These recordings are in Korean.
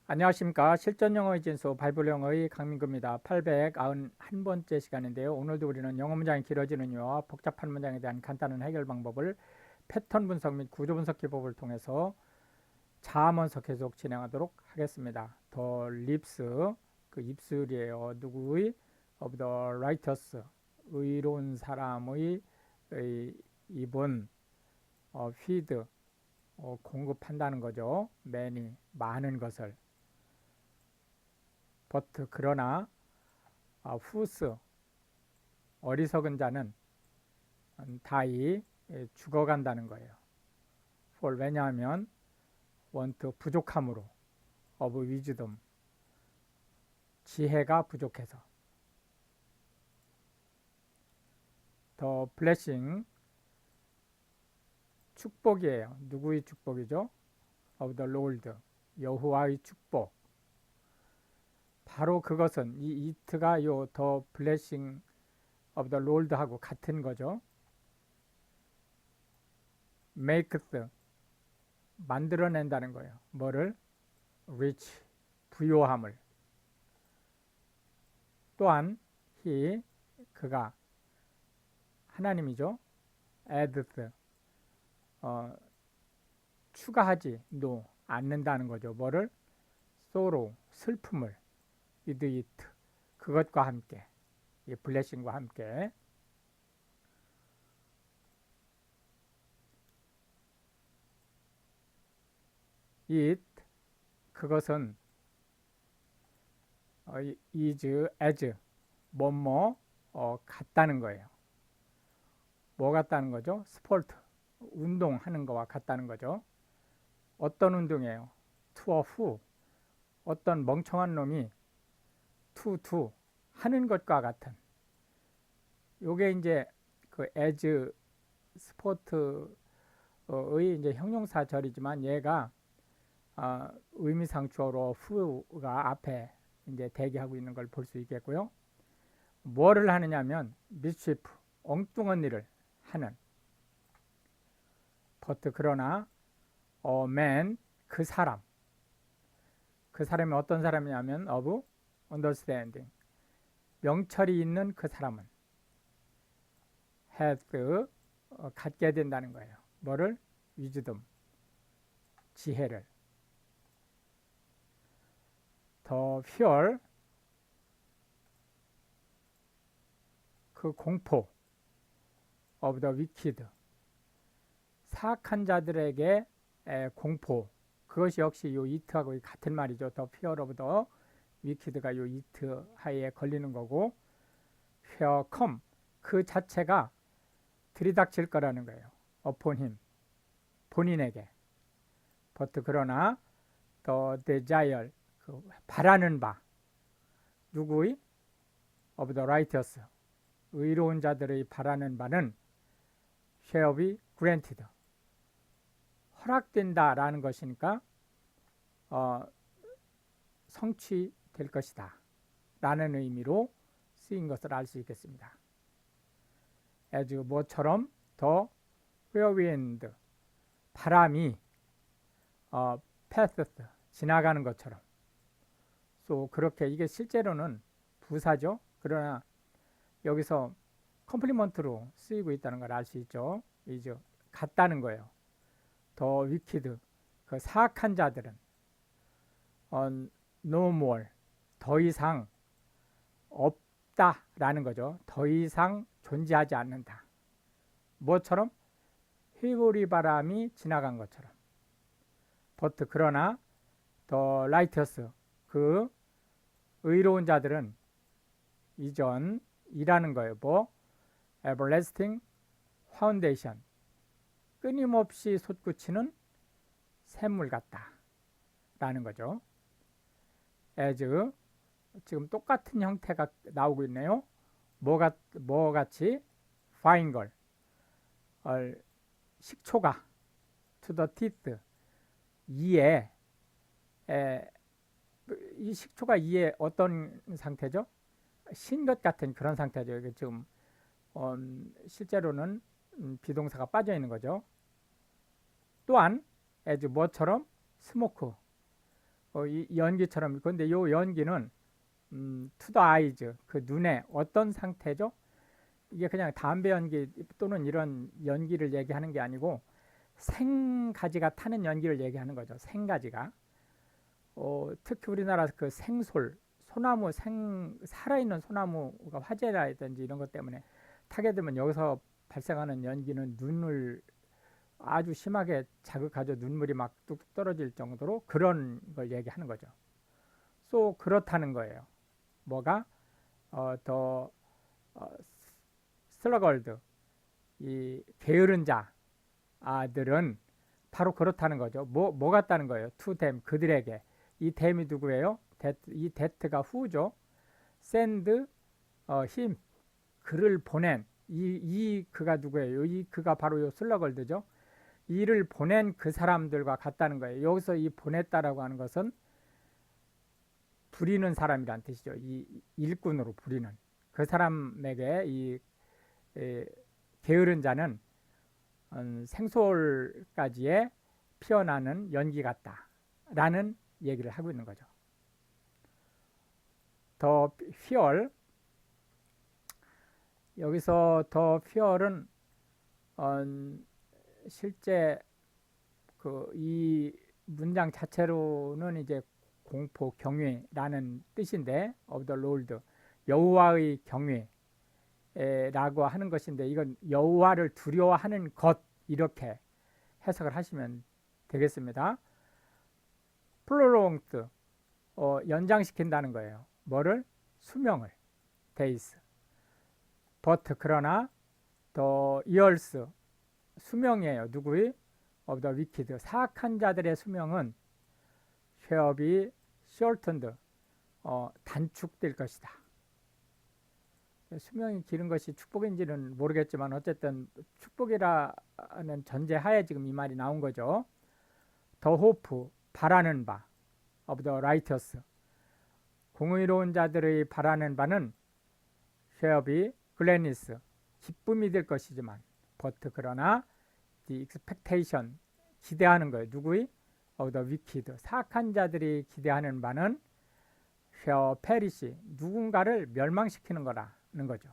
안녕하십니까. 실전영어의 진수 바이블영어의 강민구입니다. 891번째 시간인데요. 오늘도 우리는 영어 문장이 길어지는 이유와 복잡한 문장에 대한 간단한 해결 방법을 패턴 분석 및 구조 분석 기법을 통해서 자문서 계속 진행하도록 하겠습니다. The lips, 그 입술이에요. 누구의? Of the righteous, 의로운 사람의 입은 feed, 공급한다는 거죠. many, 많은 것을. but 그러나 whose 어리석은 자는 die 죽어간다는 거예요. for 왜냐하면 want 부족함으로 of wisdom 지혜가 부족해서 the blessing 축복이에요. 누구의 축복이죠? of the Lord 여호와의 축복. 바로 그것은 이 it가 요 the blessing of the Lord하고 같은 거죠. maketh 만들어낸다는 거예요. 뭐를? rich 부요함을. 또한 he 그가 하나님이죠. addeth 추가하지 no 않는다는 거죠. 뭐를? sorrow 슬픔을 with it 그것과 함께 이 블레싱과 함께 it 그것은 is as 뭐뭐 같다는 거예요. 뭐 같다는 거죠? 스포츠 운동하는 거와 같다는 거죠. 어떤 운동이에요? to a who 어떤 멍청한 놈이 to 하는 것과 같은 요게 이제 그 as 스포츠의 이제 형용사절이지만 얘가 의미상 주어로 who가 앞에 이제 대기하고 있는 걸 볼 수 있겠고요. 뭐를 하느냐면 mischief 엉뚱한 일을 하는 but 그러나 man 그 사람이 어떤 사람이냐면 of understanding 명철이 있는 그 사람은 has 갖게 된다는 거예요. 뭐를? wisdom 지혜를. the fear 그 공포 of the wicked 사악한 자들에게 공포 그것이 역시 요 it하고 같은 말이죠. the fear of the wicked가 요 it 하에 걸리는 거고 fear come 그 자체가 들이닥칠 거라는 거예요. upon him 본인에게. but 그러나 the desire 그 바라는 바 누구의? of the righteous 의로운 자들의 바라는 바는 shall be granted 허락된다라는 것이니까 성취될 것이다 라는 의미로 쓰인 것을 알 수 있겠습니다. as 뭐처럼 더 whirlwind 바람이 passeth 지나가는 것처럼 so 그렇게 이게 실제로는 부사죠. 그러나 여기서 컴플리먼트로 쓰이고 있다는 걸 알 수 있죠. 이제 같다는 거예요. 더 위키드 그 사악한 자들은 no more 더 이상 없다라는 거죠. 더 이상 존재하지 않는다. 뭐처럼? 휘구리 바람이 지나간 것처럼. but 그러나 더 righteous 그 의로운 자들은 이전이라는 거예요. 뭐 everlasting foundation 끊임없이 솟구치는 샘물 같다 라는 거죠. as 지금 똑같은 형태가 나오고 있네요. 뭐 같이 fine 걸 식초가 to the teeth 이에 이 식초가 이에 어떤 상태죠? 신 것 같은 그런 상태죠. 이게 지금 실제로는 비동사가 빠져 있는 거죠. 또한 as 뭐처럼 스모크 이 연기처럼. 근데 요 연기는 to the eyes, 그 눈에 어떤 상태죠? 이게 그냥 담배 연기 또는 이런 연기를 얘기하는 게 아니고 생가지가 타는 연기를 얘기하는 거죠. 생가지가. 특히 우리나라 그 생솔, 소나무, 살아있는 소나무가 화재라든지 이런 것 때문에 타게 되면 여기서 발생하는 연기는 눈을 아주 심하게 자극하죠. 눈물이 막 뚝뚝 떨어질 정도로 그런 걸 얘기하는 거죠. 그렇다는 거예요. 뭐가? 더 슬러걸드, 이 게으른 자들은 바로 그렇다는 거죠. 뭐 같다는 거예요? to them, 그들에게. 이 them이 누구예요? 이 that가 who죠. send him, 그를 보낸. 이 그가 누구예요? 이 그가 바로 요 슬러걸드죠. 이를 보낸 그 사람들과 같다는 거예요. 여기서 이 보냈다라고 하는 것은 부리는 사람이란 뜻이죠. 이 일꾼으로 부리는 그 사람에게 이 게으른 자는 생솔까지의 피어나는 연기 같다라는 얘기를 하고 있는 거죠. 더 퓨얼, 여기서 더 퓨얼은 실제 이 문장 자체로는 이제 공포, 경외라는 뜻인데, of the Lord, 여호와의 경외라고 하는 것인데, 이건 여호와를 두려워하는 것, 이렇게 해석을 하시면 되겠습니다. prolonged, 연장시킨다는 거예요. 뭐를? 수명을. days. but, 그러나 the years, 수명이에요. 누구의? of the wicked, 사악한 자들의 수명은 shall be shortened, 단축될 것이다. 수명이 기른 것이 축복인지는 모르겠지만 어쨌든 축복이라는 전제하에 지금 이 말이 나온 거죠. the hope, 바라는 바, of the righteous, 공의로운 자들의 바라는 바는 shall be gladness, 기쁨이 될 것이지만, but, 그러나 the expectation, 기대하는 거예요. 누구의? of the wicked, 사악한 자들이 기대하는 바는 shall perish, 누군가를 멸망시키는 거라는 거죠.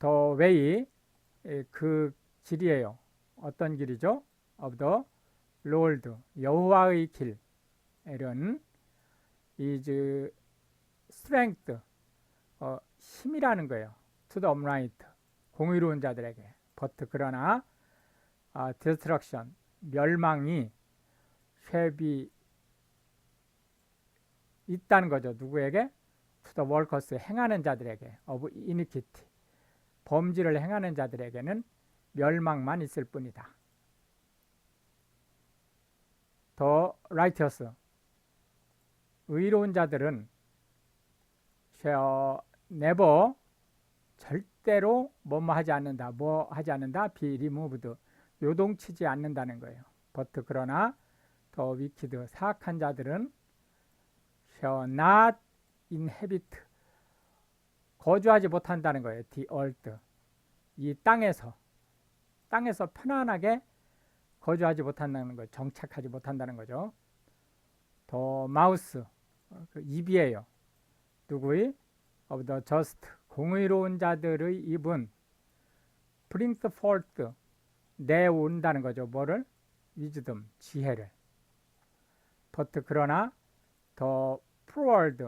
the way, 그 길이에요. 어떤 길이죠? of the Lord, 여호와의 길. 이런 is strength, 힘이라는 거예요. to the upright, 공의로운 자들에게. but, 그러나 destruction, 멸망이 shall be, 있다는 거죠. 누구에게? to the workers, 행하는 자들에게. of iniquity, 범죄를 행하는 자들에게는 멸망만 있을 뿐이다. the righteous, 의로운 자들은 shall never, 절대로 뭐뭐 하지 않는다. 뭐 하지 않는다? be removed, 요동치지 않는다는 거예요. but, 그러나 the wicked, 사악한 자들은 shall not inhabit, 거주하지 못한다는 거예요. the earth, 이 땅에서 편안하게 거주하지 못한다는 거예요. 정착하지 못한다는 거죠. the mouth, 그 입이에요. 누구의? of the just, 공의로운 자들의 입은 bring forth, 내온다는 거죠. 뭐를? wisdom, 지혜를. but, 그러나 the froward,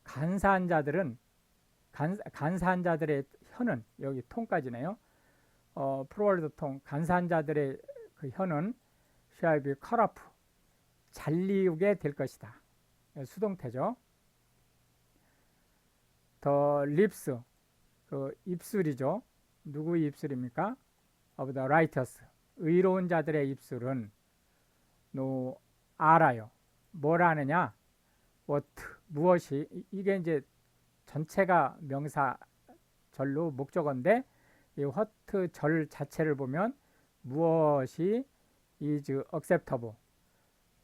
간사한 자들은, 간사한 자들의 혀는, 여기 통까지네요. froward 통, 간사한 자들의 그 혀는 shall be cut off, 잘리우게 될 것이다. 수동태죠. the lips, 그 입술이죠. 누구의 입술입니까? of the righteous, 의로운 자들의 입술은 알아요. 뭘 아느냐? what, 무엇이. 이게 이제 전체가 명사절로 목적어인데, 이 what 절 자체를 보면 무엇이 is acceptable,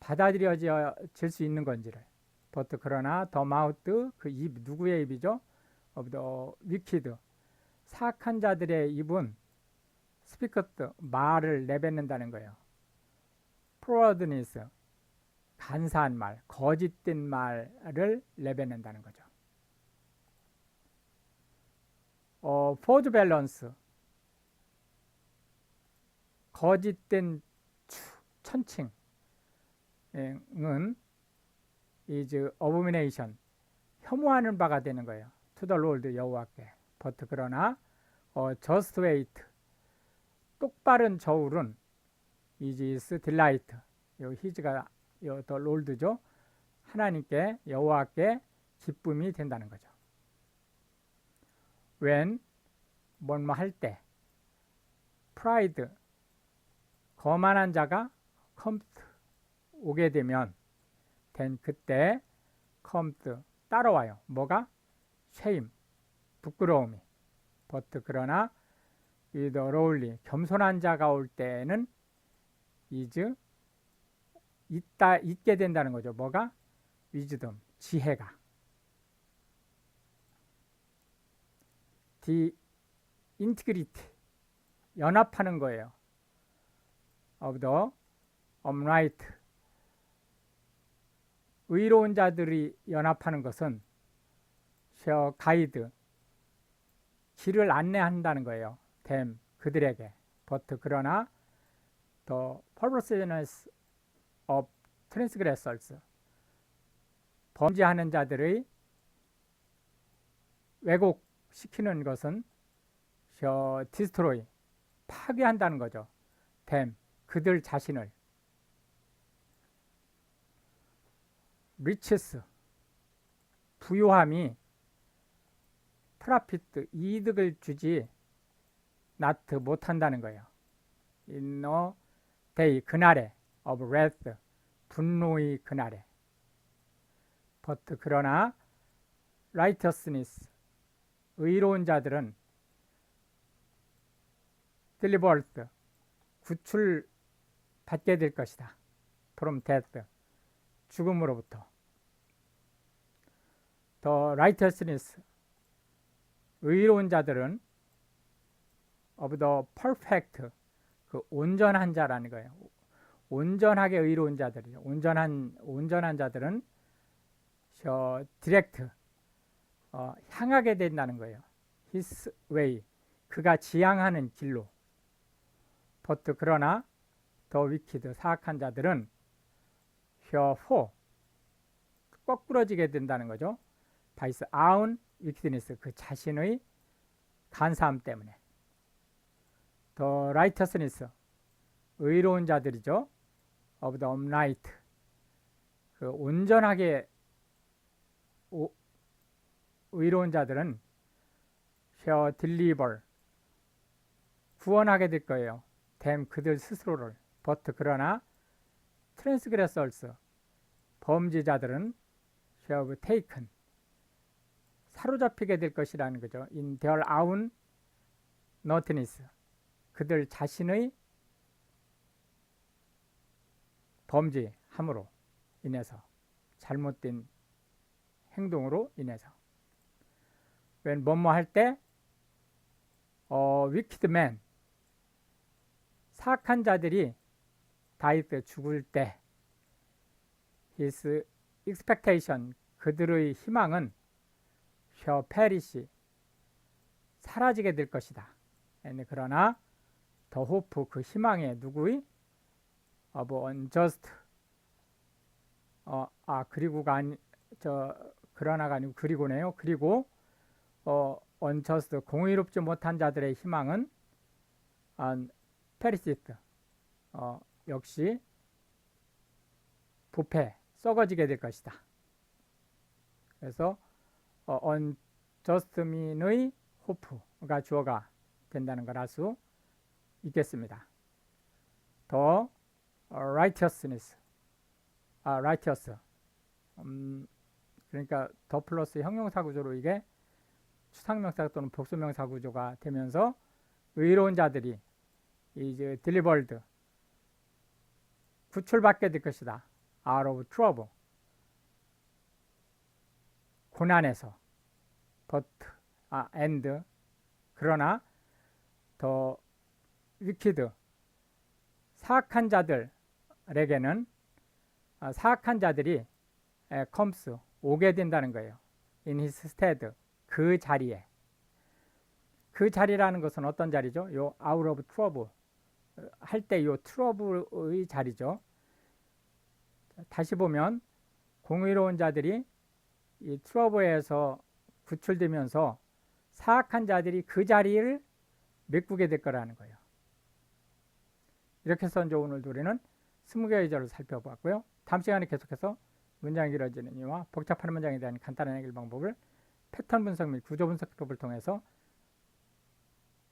받아들여질 수 있는 건지를. but, 그러나 the mouth, 그 입, 누구의 입이죠? of the wicked, 사악한 자들의 입은 speaketh, 말을 내뱉는다는 거예요. fraudness, 간사한 말, 거짓된 말을 내뱉는다는 거죠. false balance, 거짓된 천칭은 is abomination, 혐오하는 바가 되는 거예요. to the Lord, 여호와께. but, 그러나 just wait, 똑바른 저울은 is delight, 요 his가 요 the Lord죠. 하나님께, 여호와께 기쁨이 된다는 거죠. when, 뭐뭐 할 때, pride, 거만한 자가 comes, 오게 되면, then, 그때, comes, 따라와요. 뭐가? shame, 부끄러움이. but, 그러나 with lowly, 겸손한 자가 올 때는 is, 있게 된다는 거죠. 뭐가? wisdom, 지혜가. the integrity, 연합하는 거예요. of the upright, 의로운 자들이 연합하는 것은 shall guide, 길을 안내한다는 거예요. them, 그들에게. but, 그러나 the perverseness of transgressors, 범죄하는 자들의 왜곡시키는 것은 shall destroy, 파괴한다는 거죠. them, 그들 자신을. riches, 부유함이 profit, 이득을 주지 not, 못한다는 거예요. in a day, 그날에, of wrath, 분노의 그날에. but, 그러나 righteousness, 의로운 자들은 delivered, 구출 받게 될 것이다. from death, 죽음으로부터. the righteousness, 의로운 자들은 of the perfect, 그 온전한 자라는 거예요. 온전하게 의로운 자들이죠. 온전한 자들은 direct, 향하게 된다는 거예요. his way, 그가 지향하는 길로. but, 그러나 the wicked, 사악한 자들은 fall, 거꾸러지게 된다는 거죠. by his own wickedness, 그 자신의 간사함 때문에. the righteousness, 의로운 자들이죠. of the upright, 그 온전하게 의로운 자들은 shall deliver, 구원하게 될 거예요. them, 그들 스스로를. but, 그러나 transgressors, 범죄자들은 shall be taken, 사로잡히게 될 것이라는 거죠. in their own naughtiness, 그들 자신의 범죄함으로 인해서, 잘못된 행동으로 인해서. when, 뭐뭐 할 때, wicked man, 사악한 자들이 died, 죽을 때, his expectation, 그들의 희망은 shall perish, 사라지게 될 것이다. 그러나 the hope, 그 희망의 누구의? of unjust, 그리고가 아니, 그러나가 아니고 그리고네요. 그리고 unjust, 공의롭지 못한 자들의 희망은 perisheth, 역시 부패, 썩어지게 될 것이다. 그래서 unjust mean의 hope가 주어가 된다는 걸 알 수 있겠습니다. 더 righteousness, righteous, 그러니까 더 플러스 형용사 구조로 이게 추상명사 또는 복수명사 구조가 되면서 의로운 자들이 이제 delivered, 구출받게 될 것이다. out of trouble, 고난에서. but, and, 그러나 the wicked, 사악한 자들, 사악한자들에게는 사악한 자들이 comes 오게 된다는 거예요. in his stead 그 자리에. 그 자리라는 것은 어떤 자리죠? 요 out of trouble 할 때 요 trouble의 자리죠. 다시 보면 공의로운 자들이 이 트러블에서 구출되면서 사악한 자들이 그 자리를 메꾸게 될 거라는 거예요. 이렇게 해서 이제 오늘도 우리는 20개의 절을 살펴보았고요. 다음 시간에 계속해서 문장이 길어지는 이유와 복잡한 문장에 대한 간단한 해결 방법을 패턴 분석 및 구조 분석 기법을 통해서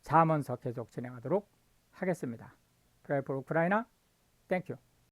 자문서 계속 진행하도록 하겠습니다. Pray for Ukraine. Thank you.